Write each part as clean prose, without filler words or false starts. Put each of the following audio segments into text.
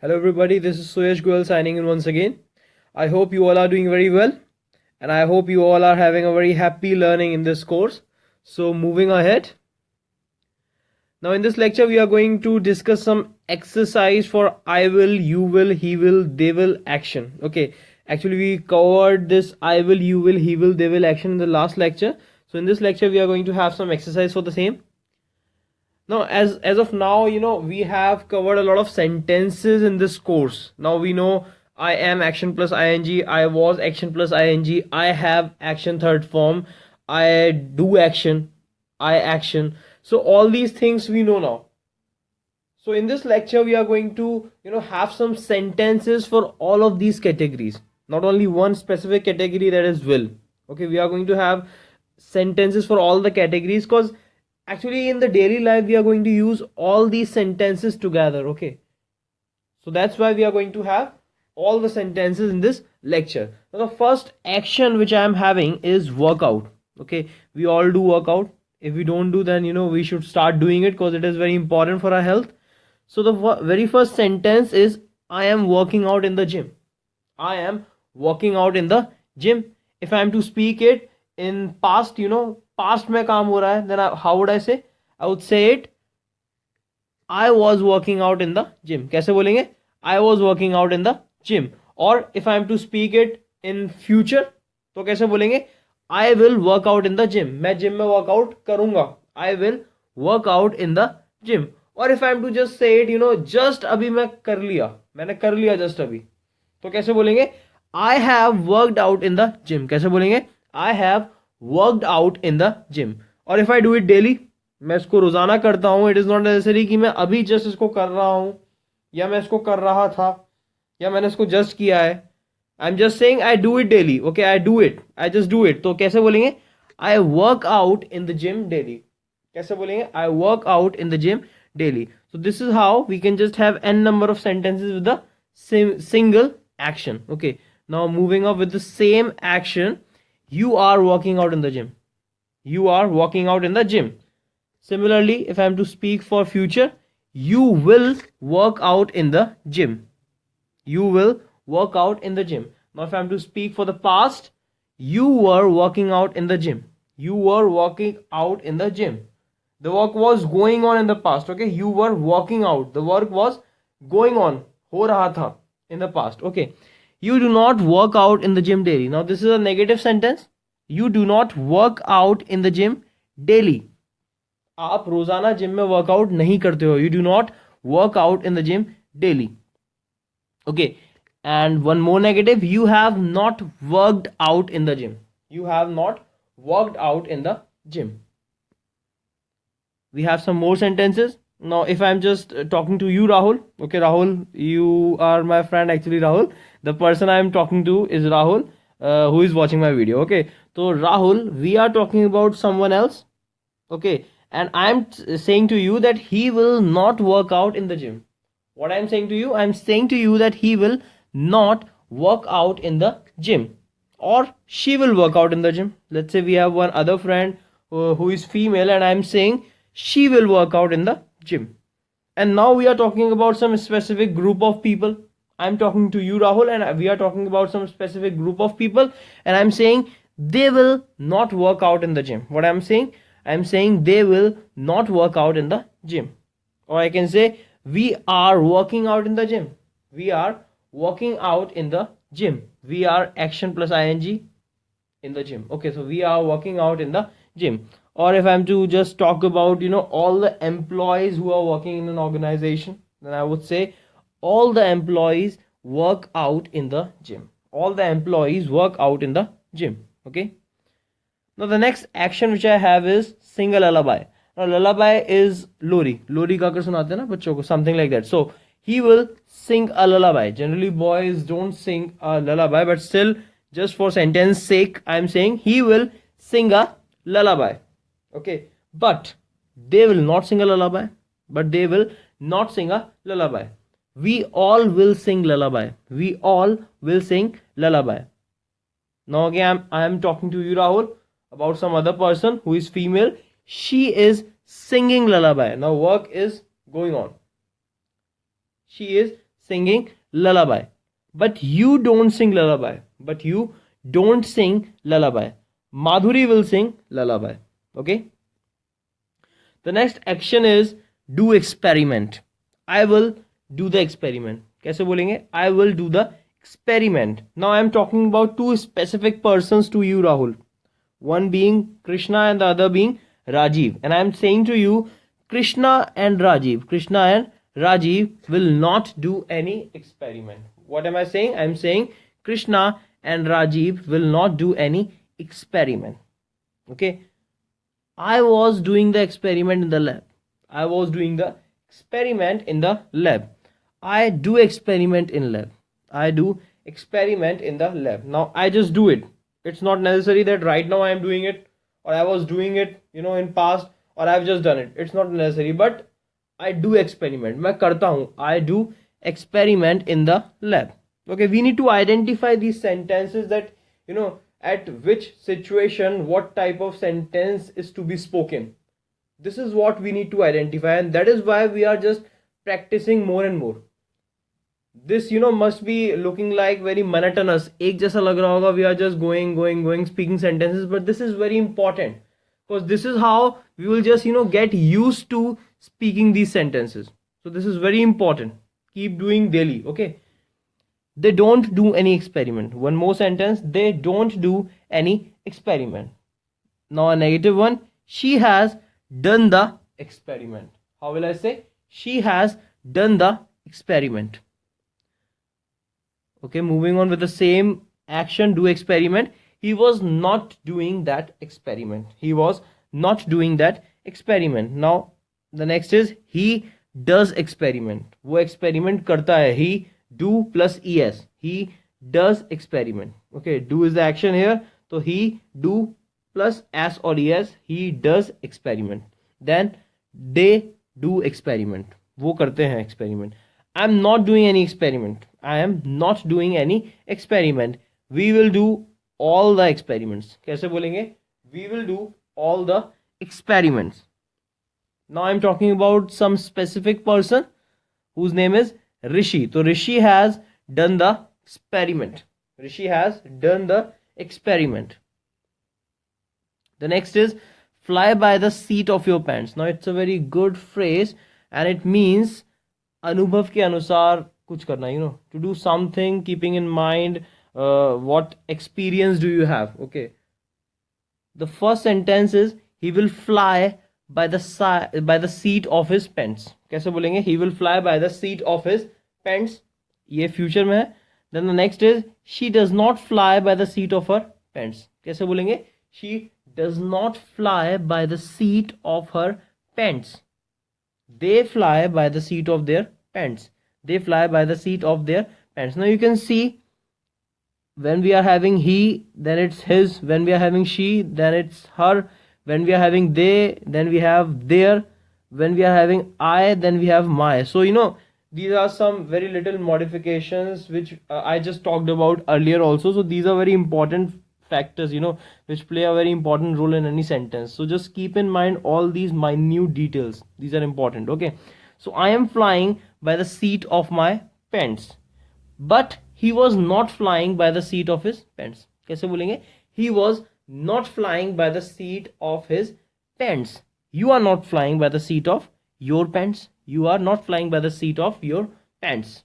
Hello everybody, this is Suyash Goel signing in once again. I hope you all are doing very well and I hope you all are having a very happy learning in this course. So moving ahead. Now in this lecture we are going to discuss some exercise for I will, you will, he will, they will action. Okay, actually we covered this I will, you will, he will, they will action in the last lecture. So in this lecture we are going to have some exercise for the same. Now as of now, we have covered a lot of sentences in this course. Now we know I am action plus ing, I was action plus ing, I have action third form, I do action, I action. So all these things we know now. So in this lecture we are going to have some sentences for all of these categories, not only one specific category, that is will. Okay, we are going to have sentences for all the categories, because actually in the daily life we are going to use all these sentences together. Okay, so that's why we are going to have all the sentences in this lecture. Now the first action which I am having is workout. Okay, we all do workout. If we don't do, then we should start doing it, because it is very important for our health. So the very first sentence is I am working out in the gym. I am working out in the gym. If I am to speak it in past, past mein kaam ho raha hai, then how would I say? I would say it I was working out in the gym. कैसे बोलेंगे? I was working out in the gym. Or if I am to speak it in future, तो कैसे बोलेंगे? I will work out in the gym. मैं gym में workout करूँगा. I will work out in the gym. Or if I am to just say it, just अभी मैं कर लिया. मैंने कर लिया just अभी. तो कैसे बोलेंगे? I have worked out in the gym. कैसे बोलेंगे? I have worked out in the gym. और if I do it daily, मैं इसको रोजाना करता हूँ. इट इज नॉट नेसेसरी कि मैं अभी जस्ट इसको कर रहा हूँ, या मैं इसको कर रहा था, या मैंने इसको जस्ट किया है. I am just saying I do it daily. Okay, I do it, I just do it. तो कैसे बोलेंगे? I work out in the gym daily. कैसे बोलेंगे? I work out in the gym daily. So this is how we can just have n number of sentences with the single action. Okay, now moving up with the same action. You are working out in the gym. You are working out in the gym. Similarly, if I am to speak for future, you will work out in the gym. You will work out in the gym. Now if I am to speak for the past, you were working out in the gym. You were working out in the gym. The work was going on in the past. Okay, you were working out. The work was going on. हो रहा था in the past. Okay, you do not work out in the gym daily. Now this is a negative sentence. You do not work out in the gym daily. आप रोजाना gym में workout नहीं करते हो. You do not work out in the gym daily. Okay, and one more negative. You have not worked out in the gym. You have not worked out in the gym. We have some more sentences. Now if I'm just talking to you, Rahul. Okay, Rahul, you are my friend. Actually, Rahul, the person I'm talking to is Rahul, who is watching my video. Okay, so Rahul, we are talking about someone else. Okay, and I'm saying to you that he will not work out in the gym. What I'm saying to you? I'm saying to you that he will not work out in the gym, or she will work out in the gym. Let's say we have one other friend who is female, and I'm saying she will work out in the gym. And now we are talking about some specific group of people. I'm talking to you, Rahul, and we are talking about some specific group of people, and I'm saying they will not work out in the gym. What I'm saying they will not work out in the gym. Or I can say we are working out in the gym. We are working out in the gym. We are action plus ing in the gym. Okay, so we are working out in the gym. Or if I'm to just talk about all the employees who are working in an organization, then I would say all the employees work out in the gym. All the employees work out in the gym. Okay, now the next action which I have is sing a lullaby. Now lullaby is lori गा कर सुनाते हैं ना बच्चों को, something like that. So he will sing a lullaby. Generally boys don't sing a lullaby, but still just for sentence sake I'm saying he will sing a lullaby. Okay, but they will not sing a lullaby. But they will not sing a lullaby. We all will sing lullaby. We all will sing lullaby. Now again I am talking to you, Rahul, about some other person who is female. She is singing lullaby. Now work is going on. She is singing lullaby. But you don't sing lullaby. But you don't sing lullaby. Madhuri will sing lullaby. Okay. The next action is do experiment. I will do the experiment. कैसे बोलेंगे? I will do the experiment. Now I am talking about two specific persons to you, Rahul. One being Krishna and the other being Rajiv. And I am saying to you, Krishna and Rajiv will not do any experiment. What am I saying? I am saying Krishna and Rajiv will not do any experiment. Okay. I was doing the experiment in the lab. I was doing the experiment in the lab. I do experiment in lab. I do experiment in the lab. Now I just do it. It's not necessary that right now I am doing it or I was doing it, in past, or I've just done it. It's not necessary, but I do experiment. मैं करता हूँ. I do experiment in the lab. Okay, we need to identify these sentences that, at which situation, what type of sentence is to be spoken. This is what we need to identify, and that is why we are just practicing more and more. This must be looking like very monotonous. एक जैसा लग रहा होगा, we are just going speaking sentences, but this is very important because this is how we will just get used to speaking these sentences. So this is very important. Keep doing daily. Okay. They don't do any experiment. One more sentence. They don't do any experiment. Now a negative one. She has done the experiment. How will I say? She has done the experiment. Okay, moving on with the same action, do experiment. He was not doing that experiment. He was not doing that experiment. Now the next is he does experiment. वो experiment करता है. He do plus es. He does experiment. Okay, do is the action here. So he do plus s or es. He does experiment. Then they do experiment. वो करते हैं experiment. I'm not doing any experiment. I am not doing any experiment. We will do all the experiments. कैसे बोलेंगे? We will do all the experiments. Now I'm talking about some specific person whose name is Rishi. So Rishi has done the experiment. Rishi has done the experiment. The next is fly by the seat of your pants. Now it's a very good phrase and it means अनुभव के अनुसार कुछ करना, to do something keeping in mind what experience do you have. Okay, the first sentence is he will fly by the seat of his pants. कैसे बोलेंगे? He will fly by the seat of his pants. ये future में है. Then the next is she does not fly by the seat of her pants. कैसे बोलेंगे? She does not fly by the seat of her pants. They fly by the seat of their pants. They fly by the seat of their pants. Now you can see when we are having he, then it's his. When we are having she, then it's her. When we are having they, then we have their. When we are having I, then we have my. So these are some very little modifications which I just talked about earlier also. So these are very important factors which play a very important role in any sentence. So just keep in mind all these minute details. These are important. Okay, so I am flying by the seat of my pants, but he was not flying by the seat of his pants. कैसे बोलेंगे? He was not flying by the seat of his pants. You are not flying by the seat of your pants. You are not flying by the seat of your pants.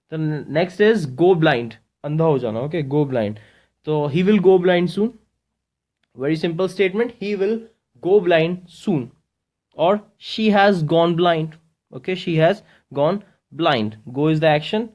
The next is go blind. अंधा हो जाना. Okay, go blind. So he will go blind soon. Very simple statement. He will go blind soon. Or she has gone blind. Okay, she has gone blind. Go is the action.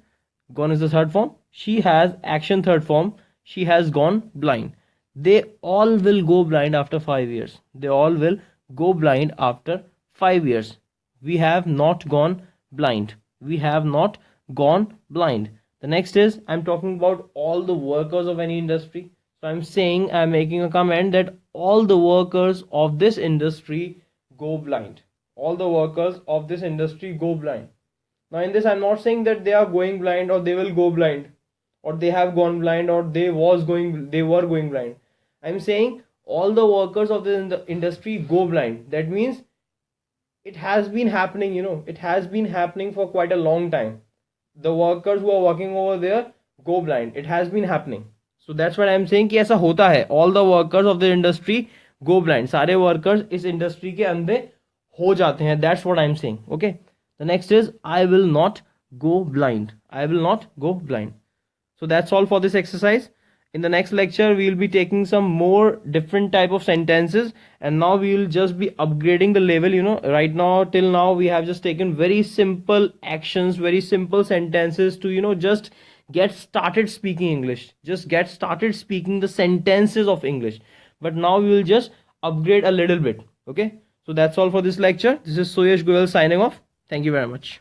Gone is the third form. She has action third form. She has gone blind. They all will go blind after 5 years. They all will go blind after 5 years. We have not gone blind. We have not gone blind. The next is I'm talking about all the workers of any industry. So I'm making a comment that all the workers of this industry go blind. All the workers of this industry go blind. Now in this I'm not saying that they are going blind or they will go blind or they have gone blind or they were going blind. I'm saying all the workers of the industry go blind. That means it has been happening, it has been happening for quite a long time. The workers who are working over there go blind. It has been happening. So that's what I'm saying कि ऐसा होता है. All the workers of the industry go blind. सारे workers इस industry के अंधे हो जाते हैं. That's what I'm saying. Okay. The next is I will not go blind. I will not go blind. So that's all for this exercise. In the next lecture we will be taking some more different type of sentences, and now we will just be upgrading the level. Right now, till now, we have just taken very simple actions, very simple sentences to just get started speaking English, just get started speaking the sentences of English. But now we will just upgrade a little bit. Okay, so that's all for this lecture. This is Suyash Goyal signing off. Thank you very much.